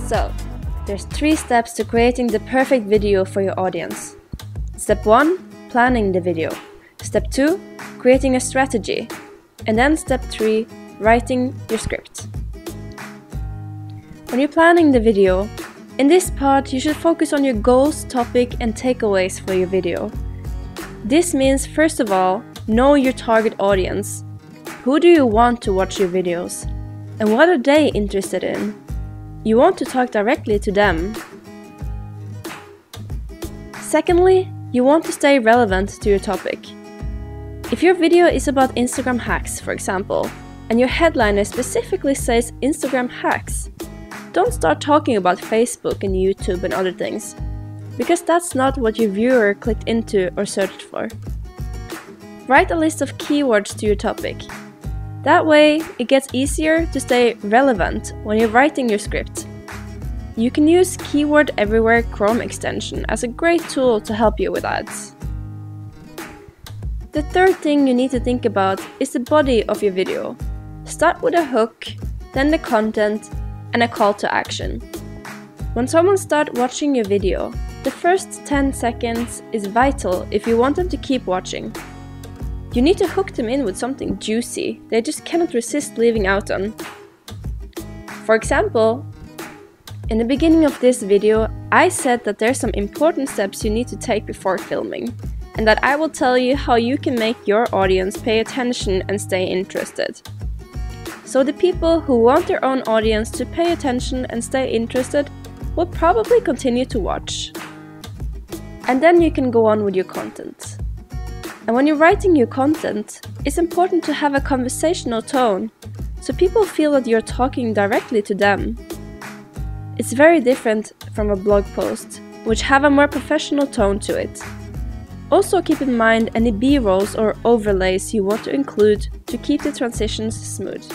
So, there's 3 steps to creating the perfect video for your audience. Step 1, planning the video. Step 2, creating a strategy. And then step 3, writing your script. When you're planning the video, in this part you should focus on your goals, topic and takeaways for your video. This means, first of all, know your target audience. Who do you want to watch your videos? And what are they interested in? You want to talk directly to them. Secondly, you want to stay relevant to your topic. If your video is about Instagram hacks, for example, and your headliner specifically says Instagram hacks, don't start talking about Facebook and YouTube and other things, because that's not what your viewer clicked into or searched for. Write a list of keywords to your topic. That way, it gets easier to stay relevant when you're writing your script. You can use Keyword Everywhere Chrome extension as a great tool to help you with ads. The third thing you need to think about is the body of your video. Start with a hook, then the content, and a call to action. When someone starts watching your video, the first 10 seconds is vital if you want them to keep watching. You need to hook them in with something juicy they just cannot resist leaving out on. For example, in the beginning of this video, I said that there's some important steps you need to take before filming, and that I will tell you how you can make your audience pay attention and stay interested. So the people who want their own audience to pay attention and stay interested will probably continue to watch. And then you can go on with your content. And when you're writing your content, it's important to have a conversational tone, so people feel that you're talking directly to them. It's very different from a blog post, which have a more professional tone to it. Also keep in mind any B-rolls or overlays you want to include to keep the transitions smooth.